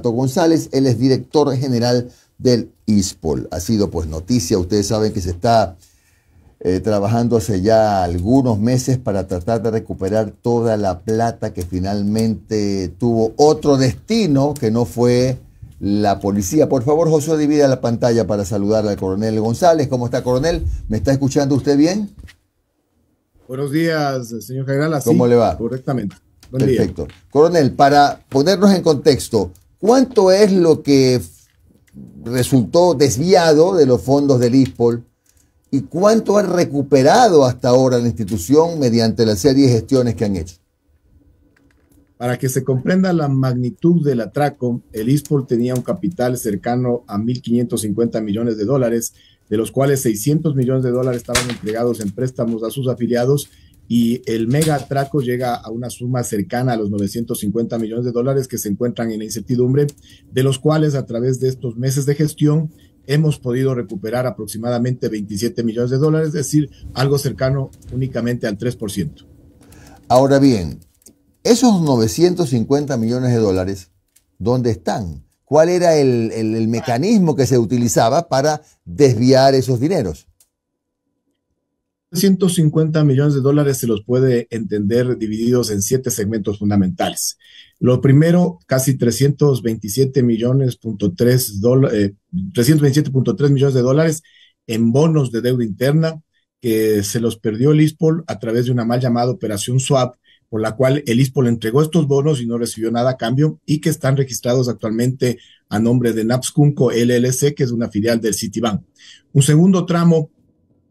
González, él es director general del ISPOL. Ha sido pues noticia, ustedes saben que se está trabajando hace ya algunos meses para tratar de recuperar toda la plata que finalmente tuvo otro destino que no fue la policía. Por favor, José, divida la pantalla para saludar al coronel González. ¿Cómo está, coronel? ¿Me está escuchando usted bien? Buenos días, señor general. ¿Cómo le va? Correctamente. Buen Perfecto. Día. Coronel, para ponernos en contexto, ¿cuánto es lo que resultó desviado de los fondos del ISPOL y cuánto ha recuperado hasta ahora la institución mediante la serie de gestiones que han hecho? Para que se comprenda la magnitud del atraco, el ISPOL tenía un capital cercano a 1.550 millones de dólares, de los cuales 600 millones de dólares estaban entregados en préstamos a sus afiliados, y el mega atraco llega a una suma cercana a los 950 millones de dólares que se encuentran en incertidumbre, de los cuales a través de estos meses de gestión hemos podido recuperar aproximadamente 27 millones de dólares, es decir, algo cercano únicamente al 3%. Ahora bien, esos 950 millones de dólares, ¿dónde están? ¿Cuál era el mecanismo que se utilizaba para desviar esos dineros? 150 millones de dólares se los puede entender divididos en 7 segmentos fundamentales. Lo primero, casi 327.3 millones de dólares en bonos de deuda interna que se los perdió el ISPOL a través de una mal llamada operación swap, por la cual el ISPOL entregó estos bonos y no recibió nada a cambio, y que están registrados actualmente a nombre de Napscunco LLC, que es una filial del Citibank. Un segundo tramo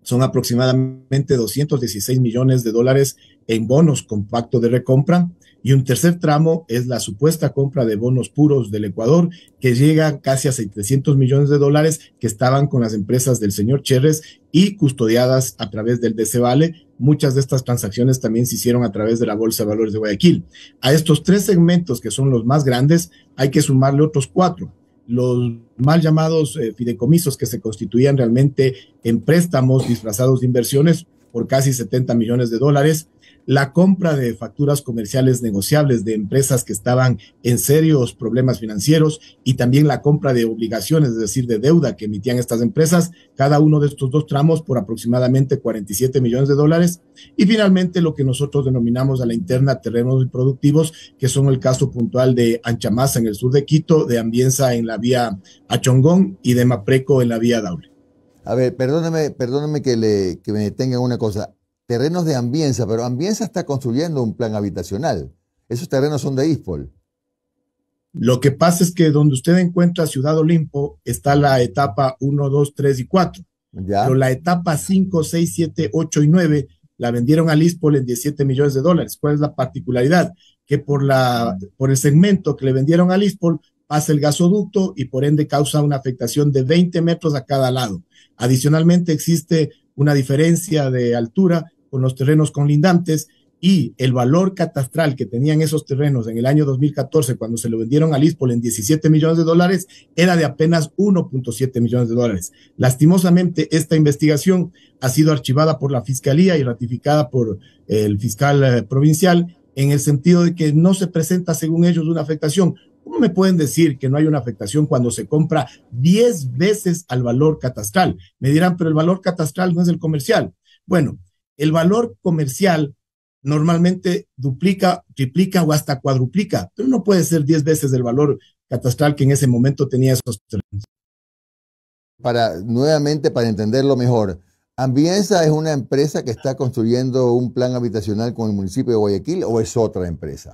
son aproximadamente 216 millones de dólares en bonos con pacto de recompra, y un tercer tramo es la supuesta compra de bonos puros del Ecuador, que llega casi a 700 millones de dólares que estaban con las empresas del señor Cherres y custodiadas a través del DCVale. Muchas de estas transacciones también se hicieron a través de la Bolsa de Valores de Guayaquil. A estos 3 segmentos, que son los más grandes, hay que sumarle otros 4. Los mal llamados fideicomisos, que se constituían realmente en préstamos disfrazados de inversiones por casi 70 millones de dólares, la compra de facturas comerciales negociables de empresas que estaban en serios problemas financieros, y también la compra de obligaciones, es decir, de deuda que emitían estas empresas, cada uno de estos 2 tramos por aproximadamente 47 millones de dólares, y finalmente lo que nosotros denominamos a la interna terrenos improductivos, que son el caso puntual de Anchamasa en el sur de Quito, de Ambienza en la vía Achongón y de Mapreco en la vía Daule. A ver, perdóneme que me detenga en una cosa. Terrenos de Ambienza, pero Ambienza está construyendo un plan habitacional. Esos terrenos son de ISPOL. Lo que pasa es que donde usted encuentra Ciudad Olimpo está la etapa 1, 2, 3 y 4. ¿Ya? Pero la etapa 5, 6, 7, 8 y 9 la vendieron al ISPOL en 17 millones de dólares. ¿Cuál es la particularidad? Que por el segmento que le vendieron al ISPOL pasa el gasoducto y por ende causa una afectación de 20 metros a cada lado. Adicionalmente existe una diferencia de altura con los terrenos colindantes, y el valor catastral que tenían esos terrenos en el año 2014, cuando se lo vendieron al ISPOL en 17 millones de dólares, era de apenas 1.7 millones de dólares. Lastimosamente, esta investigación ha sido archivada por la Fiscalía y ratificada por el fiscal provincial, en el sentido de que no se presenta, según ellos, una afectación. ¿Cómo me pueden decir que no hay una afectación cuando se compra 10 veces al valor catastral? Me dirán, pero el valor catastral no es el comercial. Bueno, el valor comercial normalmente duplica, triplica o hasta cuadruplica, pero no puede ser 10 veces el valor catastral que en ese momento tenía esos terrenos. Nuevamente, para entenderlo mejor, ¿Ambienza es una empresa que está construyendo un plan habitacional con el municipio de Guayaquil o es otra empresa?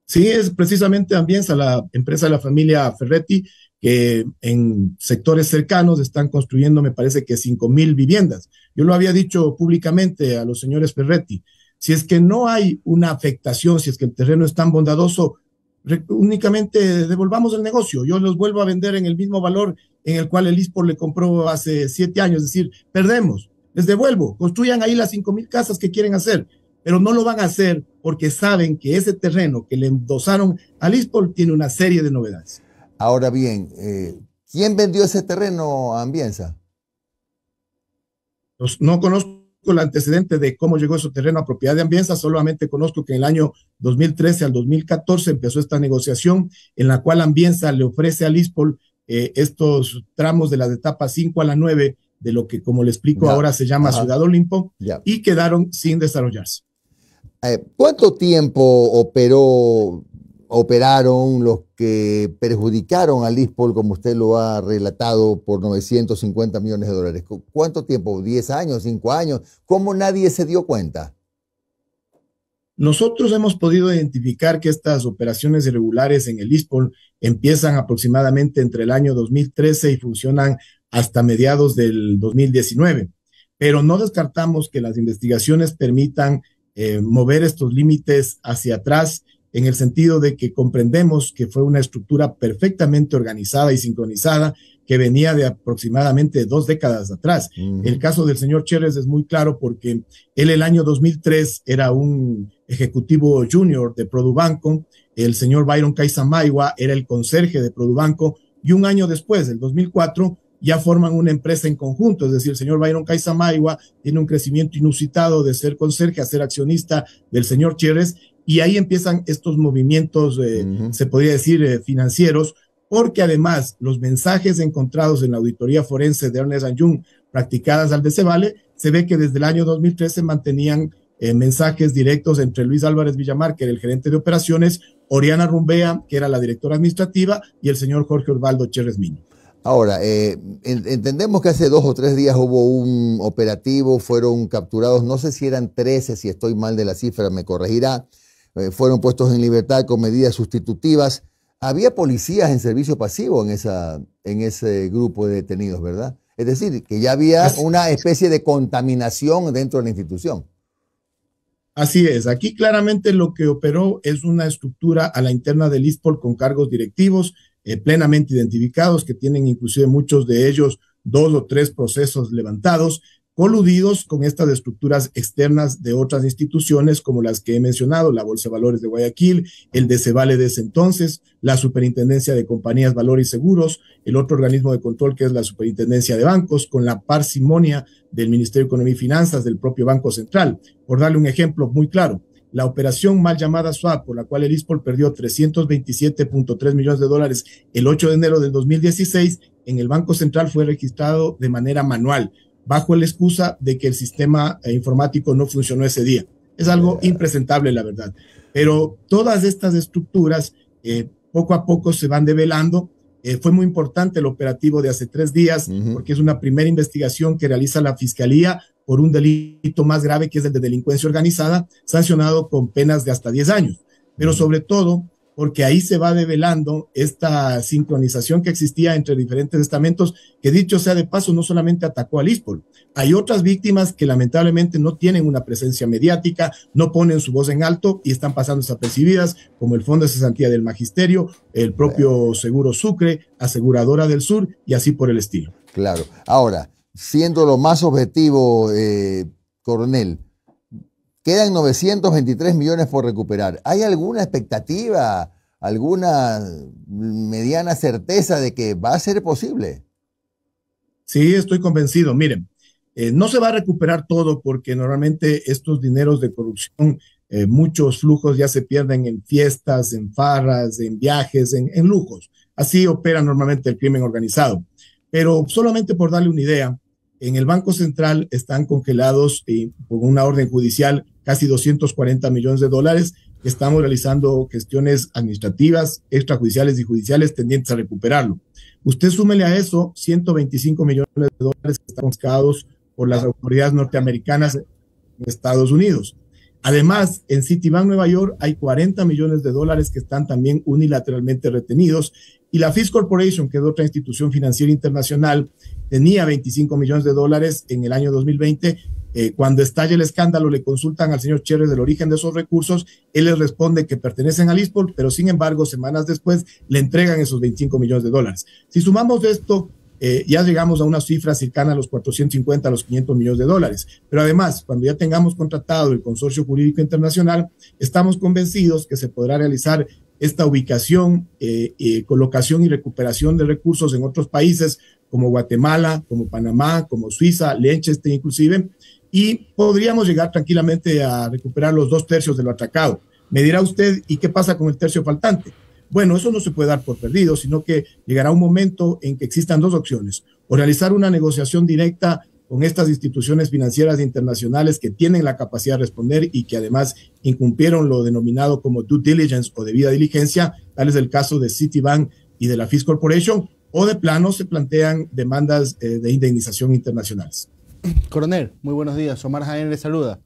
Sí, es precisamente Ambienza, la empresa de la familia Ferretti, que en sectores cercanos están construyendo, me parece que 5,000 viviendas. Yo lo había dicho públicamente a los señores Ferretti: si es que no hay una afectación, si es que el terreno es tan bondadoso, únicamente devolvamos el negocio. Yo los vuelvo a vender en el mismo valor en el cual el ISPOL le compró hace 7 años, es decir, perdemos, les devuelvo, construyan ahí las 5,000 casas que quieren hacer, pero no lo van a hacer porque saben que ese terreno que le endosaron al ISPOL tiene una serie de novedades. Ahora bien, ¿quién vendió ese terreno a Ambienza? No conozco el antecedente de cómo llegó ese terreno a propiedad de Ambienza, solamente conozco que en el año 2013 al 2014 empezó esta negociación en la cual Ambienza le ofrece al ISPOL estos tramos de las etapas 5 a la 9 de lo que, como le explico Ya. ahora, se llama Ajá. Ciudad Olimpo, Ya. y quedaron sin desarrollarse. ¿Cuánto tiempo operaron los que perjudicaron al ISPOL, como usted lo ha relatado, por 950 millones de dólares? ¿Cuánto tiempo? ¿10 años? ¿5 años? ¿Cómo nadie se dio cuenta? Nosotros hemos podido identificar que estas operaciones irregulares en el ISPOL empiezan aproximadamente entre el año 2013 y funcionan hasta mediados del 2019, pero no descartamos que las investigaciones permitan mover estos límites hacia atrás, en el sentido de que comprendemos que fue una estructura perfectamente organizada y sincronizada que venía de aproximadamente 2 décadas atrás. El caso del señor Cherres es muy claro porque él el año 2003 era un ejecutivo junior de Produbanco, el señor Byron Kaisamaiwa era el conserje de Produbanco, y un año después, el 2004, ya forman una empresa en conjunto, es decir, el señor Byron Kaisamaiwa tiene un crecimiento inusitado de ser conserje a ser accionista del señor Cherres, y ahí empiezan estos movimientos, se podría decir, financieros, porque además los mensajes encontrados en la auditoría forense de Ernst & Young practicadas al Decevale, se ve que desde el año 2013 mantenían mensajes directos entre Luis Álvarez Villamar, que era el gerente de operaciones, Oriana Rumbea, que era la directora administrativa, y el señor Jorge Osvaldo Cherres Miño. Ahora, entendemos que hace 2 o 3 días hubo un operativo, fueron capturados, no sé si eran 13, si estoy mal de la cifra, me corregirá, fueron puestos en libertad con medidas sustitutivas. Había policías en servicio pasivo en ese grupo de detenidos, ¿verdad? Es decir, que ya había una especie de contaminación dentro de la institución. Así es, aquí claramente lo que operó es una estructura a la interna del ISPOL con cargos directivos plenamente identificados, que tienen inclusive muchos de ellos 2 o 3 procesos levantados, coludidos con estas estructuras externas de otras instituciones como las que he mencionado, la Bolsa de Valores de Guayaquil, el Decevale de ese entonces, la Superintendencia de Compañías, Valores y Seguros, el otro organismo de control que es la Superintendencia de Bancos, con la parsimonia del Ministerio de Economía y Finanzas, del propio Banco Central. Por darle un ejemplo muy claro, la operación mal llamada SWAP, por la cual el ISPOL perdió 327.3 millones de dólares el 8 de enero del 2016, en el Banco Central fue registrado de manera manual, bajo la excusa de que el sistema informático no funcionó ese día. Es algo impresentable, la verdad. Pero todas estas estructuras poco a poco se van develando. Fue muy importante el operativo de hace 3 días, porque es una primera investigación que realiza la Fiscalía por un delito más grave, que es el de delincuencia organizada, sancionado con penas de hasta 10 años. Pero sobre todo, porque ahí se va develando esta sincronización que existía entre diferentes estamentos, que dicho sea de paso, no solamente atacó al ISPOL. Hay otras víctimas que lamentablemente no tienen una presencia mediática, no ponen su voz en alto y están pasando desapercibidas, como el Fondo de Cesantía del Magisterio, el propio Seguro Sucre, Aseguradora del Sur y así por el estilo. Claro. Ahora, siendo lo más objetivo, coronel, quedan 923 millones por recuperar. ¿Hay alguna expectativa, alguna mediana certeza de que va a ser posible? Sí, estoy convencido. Miren, no se va a recuperar todo porque normalmente estos dineros de corrupción, muchos flujos ya se pierden en fiestas, en farras, en viajes, en lujos. Así opera normalmente el crimen organizado. Pero solamente por darle una idea, en el Banco Central están congelados por una orden judicial casi 240 millones de dólares. Estamos realizando gestiones administrativas, extrajudiciales y judiciales tendientes a recuperarlo. Usted súmele a eso 125 millones de dólares que están confiscados por las autoridades norteamericanas en Estados Unidos. Además, en Citibank Nueva York hay 40 millones de dólares que están también unilateralmente retenidos, y la Fisk Corporation, que es otra institución financiera internacional, tenía 25 millones de dólares en el año 2020. Cuando estalla el escándalo, le consultan al señor Cherres del origen de esos recursos, él les responde que pertenecen al ISPOL, pero sin embargo, semanas después le entregan esos 25 millones de dólares. Si sumamos esto, ya llegamos a una cifra cercana a los 450, a los 500 millones de dólares. Pero además, cuando ya tengamos contratado el Consorcio Jurídico Internacional, estamos convencidos que se podrá realizar esta ubicación, colocación y recuperación de recursos en otros países como Guatemala, como Panamá, como Suiza, Liechtenstein inclusive, y podríamos llegar tranquilamente a recuperar los 2/3 de lo atracado. Me dirá usted, ¿y qué pasa con el tercio faltante? Bueno, eso no se puede dar por perdido, sino que llegará un momento en que existan dos opciones: o realizar una negociación directa con estas instituciones financieras internacionales que tienen la capacidad de responder y que además incumplieron lo denominado como due diligence o debida diligencia, tal es el caso de Citibank y de la Fish Corporation, o de plano se plantean demandas de indemnización internacionales. Coronel, muy buenos días. Omar Jaén le saluda.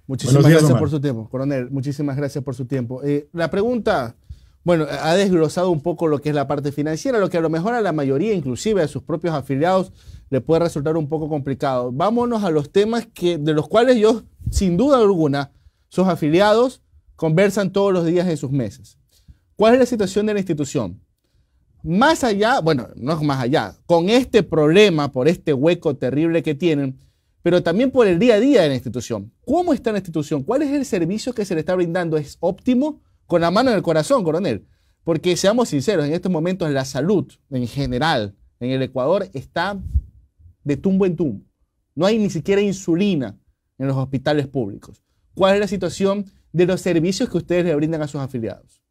Muchísimas gracias por su tiempo. Coronel, muchísimas gracias por su tiempo. La pregunta, bueno, ha desglosado un poco lo que es la parte financiera, lo que a lo mejor a la mayoría, inclusive a sus propios afiliados, le puede resultar un poco complicado. Vámonos a los temas de los cuales yo, sin duda alguna, sus afiliados conversan todos los días en sus mesas. ¿Cuál es la situación de la institución? Más allá, bueno, no es más allá, con este problema, por este hueco terrible que tienen, pero también por el día a día de la institución. ¿Cómo está la institución? ¿Cuál es el servicio que se le está brindando? ¿Es óptimo? Con la mano en el corazón, coronel. Porque seamos sinceros, en estos momentos la salud en general en el Ecuador está de tumbo en tumbo. No hay ni siquiera insulina en los hospitales públicos. ¿Cuál es la situación de los servicios que ustedes le brindan a sus afiliados?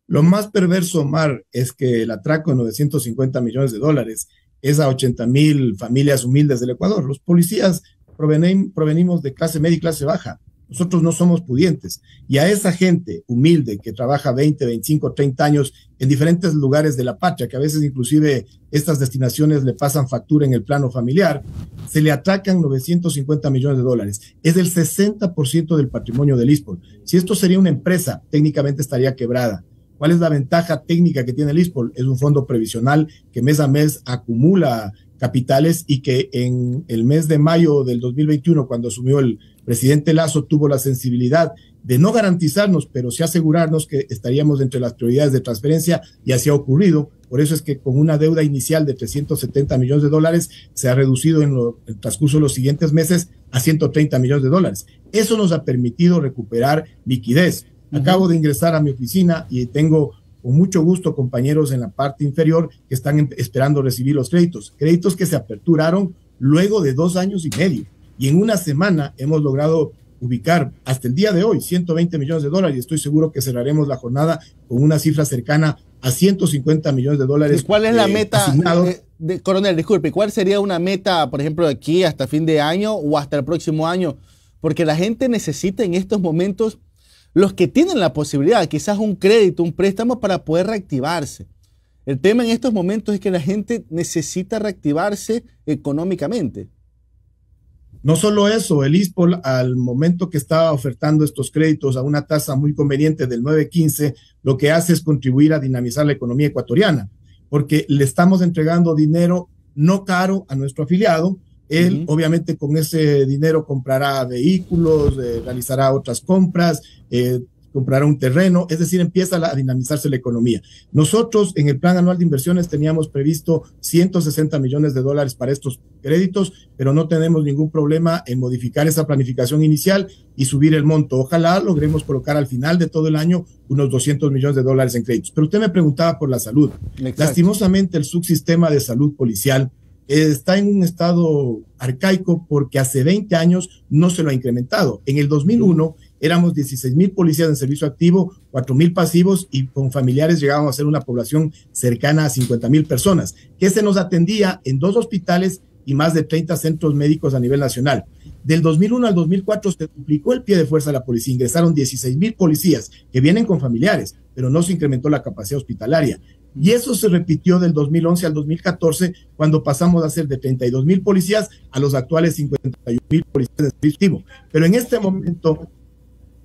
Lo más perverso, Omar, es que el atraco de 950 millones de dólares es a 80,000 familias humildes del Ecuador. Los policías provenimos de clase media y clase baja. Nosotros no somos pudientes. Y a esa gente humilde que trabaja 20, 25, 30 años en diferentes lugares de la patria, que a veces inclusive estas destinaciones le pasan factura en el plano familiar, se le atracan 950 millones de dólares. Es el 60% del patrimonio del ISPOL. Si esto sería una empresa, técnicamente estaría quebrada. ¿Cuál es la ventaja técnica que tiene el ISPOL? Es un fondo previsional que mes a mes acumula capitales y que en el mes de mayo del 2021, cuando asumió el presidente Lasso, tuvo la sensibilidad de no garantizarnos, pero sí asegurarnos que estaríamos entre las prioridades de transferencia, y así ha ocurrido. Por eso es que con una deuda inicial de 370 millones de dólares se ha reducido en el transcurso de los siguientes meses a 130 millones de dólares. Eso nos ha permitido recuperar liquidez. Acabo de ingresar a mi oficina y tengo con mucho gusto compañeros en la parte inferior que están esperando recibir los créditos que se aperturaron luego de 2 años y medio. Y en una semana hemos logrado ubicar hasta el día de hoy 120 millones de dólares y estoy seguro que cerraremos la jornada con una cifra cercana a 150 millones de dólares. ¿Y cuál es la meta, coronel, disculpe, cuál sería una meta, por ejemplo, de aquí hasta fin de año o hasta el próximo año? Porque la gente necesita en estos momentos, los que tienen la posibilidad, quizás un crédito, un préstamo para poder reactivarse. El tema en estos momentos es que la gente necesita reactivarse económicamente. No solo eso, el ISPOL al momento que estaba ofertando estos créditos a una tasa muy conveniente del 9.15, lo que hace es contribuir a dinamizar la economía ecuatoriana, porque le estamos entregando dinero no caro a nuestro afiliado. Él obviamente con ese dinero comprará vehículos, realizará otras compras, comprará un terreno, es decir, empieza a dinamizarse la economía. Nosotros en el plan anual de inversiones teníamos previsto 160 millones de dólares para estos créditos, pero no tenemos ningún problema en modificar esa planificación inicial y subir el monto. Ojalá logremos colocar al final de todo el año unos 200 millones de dólares en créditos. Pero usted me preguntaba por la salud. Exacto. Lastimosamente el subsistema de salud policial está en un estado arcaico porque hace 20 años no se lo ha incrementado. En el 2001 éramos 16,000 policías en servicio activo, 4,000 pasivos y con familiares llegábamos a ser una población cercana a 50,000 personas, que se nos atendía en 2 hospitales y más de 30 centros médicos a nivel nacional. Del 2001 al 2004 se duplicó el pie de fuerza de la policía, ingresaron 16,000 policías que vienen con familiares, pero no se incrementó la capacidad hospitalaria. Y eso se repitió del 2011 al 2014, cuando pasamos a ser de 32,000 policías a los actuales 51,000 policías en servicio activo. Pero en este momento,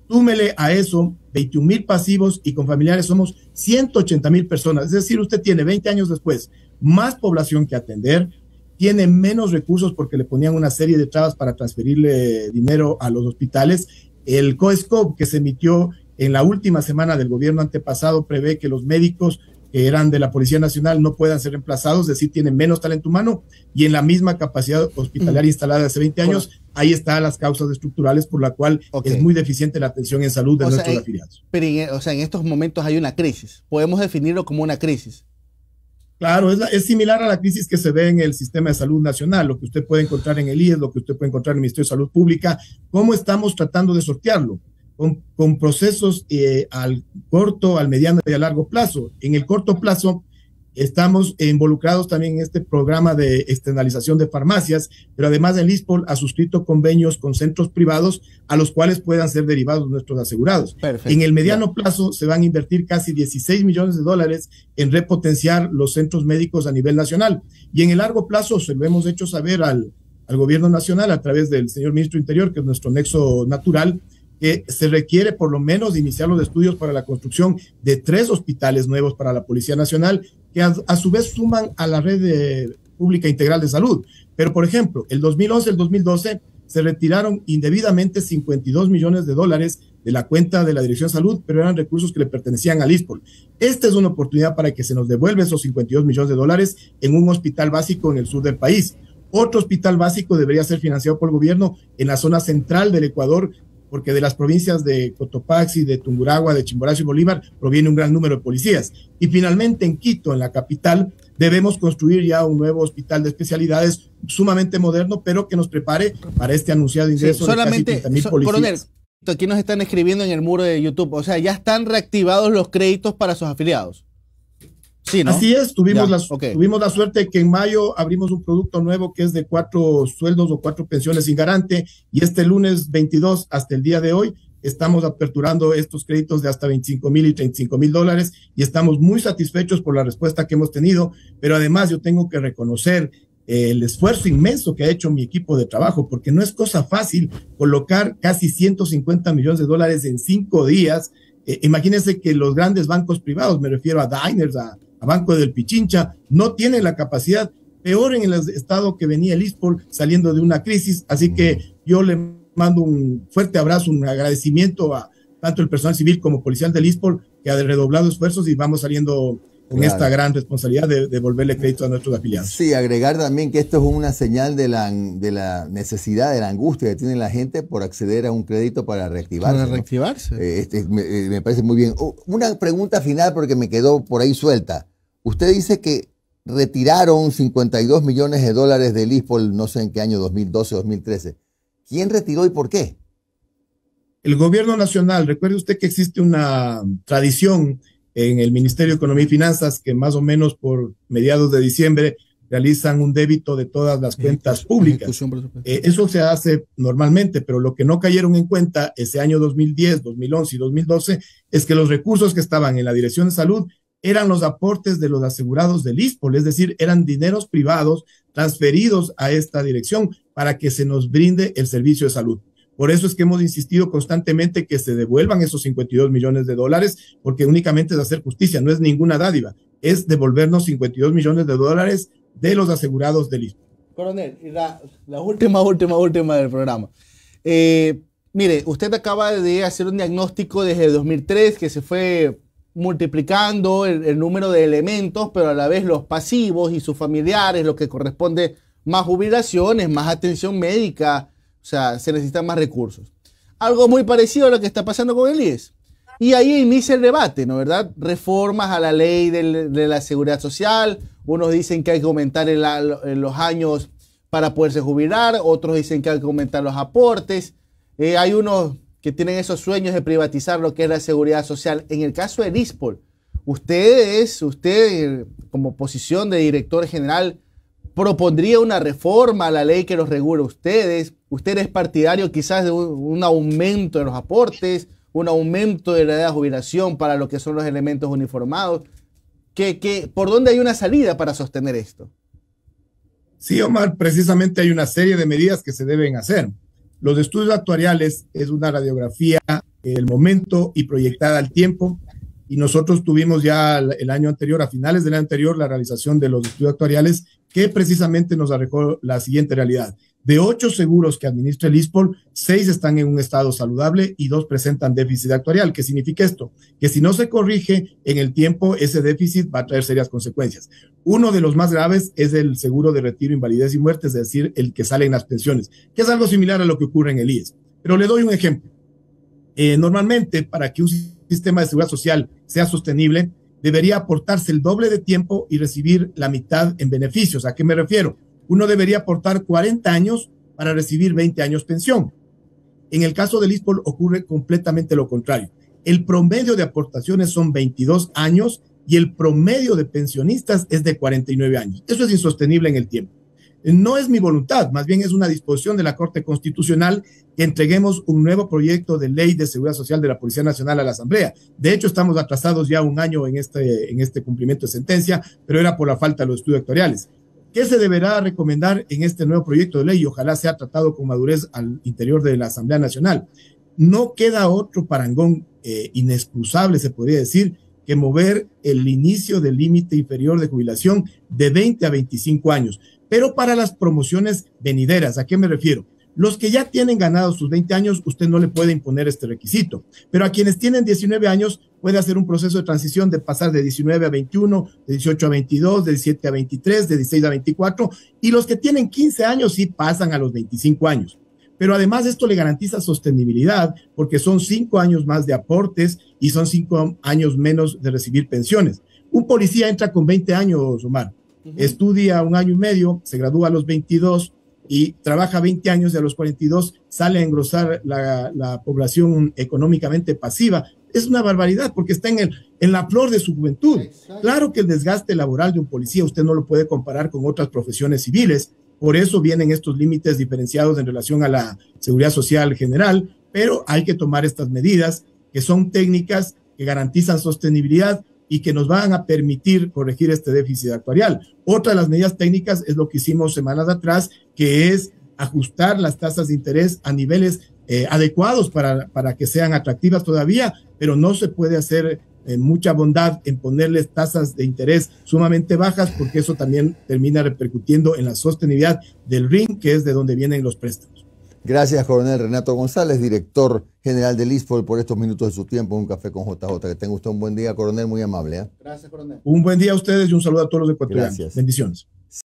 súmele a eso 21,000 pasivos y con familiares somos 180,000 personas. Es decir, usted tiene 20 años después más población que atender, tiene menos recursos porque le ponían una serie de trabas para transferirle dinero a los hospitales. El COESCOP que se emitió en la última semana del gobierno antepasado prevé que los médicos que eran de la Policía Nacional no puedan ser reemplazados, es decir, tienen menos talento humano y en la misma capacidad hospitalaria instalada hace 20 años, ahí están las causas estructurales por la cual es muy deficiente la atención en salud de nuestros afiliados. Pero en estos momentos hay una crisis, podemos definirlo como una crisis. Claro, es similar a la crisis que se ve en el sistema de salud nacional, lo que usted puede encontrar en el IES, lo que usted puede encontrar en el Ministerio de Salud Pública. ¿Cómo estamos tratando de sortearlo? Con procesos al corto, al mediano y a largo plazo. En el corto plazo estamos involucrados también en este programa de externalización de farmacias, pero además el ISPOL ha suscrito convenios con centros privados a los cuales puedan ser derivados nuestros asegurados. Perfecto. En el mediano plazo se van a invertir casi 16 millones de dólares en repotenciar los centros médicos a nivel nacional. Y en el largo plazo se lo hemos hecho saber al gobierno nacional a través del señor ministro Interior, que es nuestro nexo natural, que se requiere por lo menos iniciar los estudios para la construcción de 3 hospitales nuevos para la Policía Nacional, que a su vez suman a la red pública integral de salud. Pero, por ejemplo, el 2011, el 2012, se retiraron indebidamente 52 millones de dólares de la cuenta de la Dirección de Salud, pero eran recursos que le pertenecían al ISPOL. Esta es una oportunidad para que se nos devuelva esos 52 millones de dólares en un hospital básico en el sur del país. Otro hospital básico debería ser financiado por el gobierno en la zona central del Ecuador, porque de las provincias de Cotopaxi, de Tungurahua, de Chimborazo y Bolívar proviene un gran número de policías. Y finalmente en Quito, en la capital, debemos construir ya un nuevo hospital de especialidades sumamente moderno, pero que nos prepare para este anunciado ingreso de casi 30,000 policías. Coronel, aquí nos están escribiendo en el muro de YouTube, o sea, ya están reactivados los créditos para sus afiliados. Sí, ¿no? Así es, tuvimos la suerte que en mayo abrimos un producto nuevo que es de 4 sueldos o 4 pensiones sin garante, y este lunes 22 hasta el día de hoy estamos aperturando estos créditos de hasta 25,000 y 35,000 dólares, y estamos muy satisfechos por la respuesta que hemos tenido. Pero además yo tengo que reconocer el esfuerzo inmenso que ha hecho mi equipo de trabajo, porque no es cosa fácil colocar casi 150 millones de dólares en 5 días. Imagínense que los grandes bancos privados, me refiero a Diners, a Banco del Pichincha, no tienen la capacidad, peor en el estado que venía el ISPOL saliendo de una crisis. Así que yo le mando un fuerte abrazo, un agradecimiento a tanto el personal civil como policial del ISPOL, que ha redoblado esfuerzos y vamos saliendo con esta gran responsabilidad de devolverle crédito a nuestros afiliados. Sí, agregar también que esto es una señal de la necesidad, de la angustia que tiene la gente por acceder a un crédito para reactivarse. Para reactivarse. Me parece muy bien. Una pregunta final porque me quedó por ahí suelta. Usted dice que retiraron 52 millones de dólares del ISPOL, no sé en qué año, 2012, 2013. ¿Quién retiró y por qué? El gobierno nacional. Recuerde usted que existe una tradición en el Ministerio de Economía y Finanzas que más o menos por mediados de diciembre realizan un débito de todas las cuentas públicas. Eso se hace normalmente, pero lo que no cayeron en cuenta ese año 2010, 2011 y 2012 es que los recursos que estaban en la Dirección de Salud eran los aportes de los asegurados del ISPOL, es decir, eran dineros privados transferidos a esta dirección para que se nos brinde el servicio de salud. Por eso es que hemos insistido constantemente que se devuelvan esos 52 millones de dólares, porque únicamente es hacer justicia, no es ninguna dádiva, es devolvernos 52 millones de dólares de los asegurados del ISPOL. Coronel, la última del programa. Mire, usted acaba de hacer un diagnóstico desde 2003 que se fue multiplicando el número de elementos, pero a la vez los pasivos y sus familiares, lo que corresponde más jubilaciones, más atención médica, o sea, se necesitan más recursos. Algo muy parecido a lo que está pasando con el IES. Y ahí inicia el debate, ¿no? ¿Verdad? Reformas a la ley de la seguridad social. Unos dicen que hay que aumentar los años para poderse jubilar, otros dicen que hay que aumentar los aportes. Hay unos que tienen esos sueños de privatizar lo que es la seguridad social. En el caso del ISPOL, usted como posición de director general, propondría una reforma a la ley que los regule ustedes. ¿Usted es partidario quizás de un aumento de los aportes, un aumento de la edad de jubilación para lo que son los elementos uniformados? ¿Por dónde hay una salida para sostener esto? Sí, Omar, precisamente hay una serie de medidas que se deben hacer. Los estudios actuariales es una radiografía del momento y proyectada al tiempo, y nosotros tuvimos ya el año anterior, a finales del año anterior, la realización de los estudios actuariales que precisamente nos arrojó la siguiente realidad. De 8 seguros que administra el ISPOL, 6 están en un estado saludable y 2 presentan déficit actuarial. ¿Qué significa esto? Que si no se corrige en el tiempo, ese déficit va a traer serias consecuencias. Uno de los más graves es el seguro de retiro, invalidez y muerte, es decir, el que sale en las pensiones, que es algo similar a lo que ocurre en el IES. Pero le doy un ejemplo. Normalmente, para que un sistema de seguridad social sea sostenible, debería aportarse el doble de tiempo y recibir la mitad en beneficios. ¿A qué me refiero? Uno debería aportar 40 años para recibir 20 años pensión. En el caso del ISPOL ocurre completamente lo contrario. El promedio de aportaciones son 22 años y el promedio de pensionistas es de 49 años. Eso es insostenible en el tiempo. No es mi voluntad, más bien es una disposición de la Corte Constitucional que entreguemos un nuevo proyecto de ley de seguridad social de la Policía Nacional a la Asamblea. De hecho, estamos atrasados ya un año en este cumplimiento de sentencia, pero era por la falta de los estudios actuariales. ¿Qué se deberá recomendar en este nuevo proyecto de ley? Y ojalá sea tratado con madurez al interior de la Asamblea Nacional. No queda otro parangón inexcusable, se podría decir, que mover el inicio del límite inferior de jubilación de 20 a 25 años. Pero para las promociones venideras, ¿a qué me refiero? Los que ya tienen ganados sus 20 años, usted no le puede imponer este requisito. Pero a quienes tienen 19 años, puede hacer un proceso de transición de pasar de 19 a 21, de 18 a 22, de 17 a 23, de 16 a 24. Y los que tienen 15 años sí pasan a los 25 años. Pero además esto le garantiza sostenibilidad porque son 5 años más de aportes y son 5 años menos de recibir pensiones. Un policía entra con 20 años, Omar. Estudia 1 año y medio, se gradúa a los 22 y trabaja 20 años y a los 42 sale a engrosar la población económicamente pasiva. Es una barbaridad porque está en la flor de su juventud. Exacto. Claro que el desgaste laboral de un policía usted no lo puede comparar con otras profesiones civiles, por eso vienen estos límites diferenciados en relación a la seguridad social general, pero hay que tomar estas medidas que son técnicas que garantizan sostenibilidad y que nos van a permitir corregir este déficit actuarial. Otra de las medidas técnicas es lo que hicimos semanas atrás, que es ajustar las tasas de interés a niveles adecuados para que sean atractivas todavía, pero no se puede hacer mucha bondad en ponerles tasas de interés sumamente bajas, porque eso también termina repercutiendo en la sostenibilidad del RIN, que es de donde vienen los préstamos. Gracias, coronel Renato González, director general del ISPOL, por estos minutos de su tiempo en Un Café con JJ. Que tenga usted un buen día, coronel, muy amable. Gracias, coronel. Un buen día a ustedes y un saludo a todos los ecuatorianos. Gracias. Bendiciones.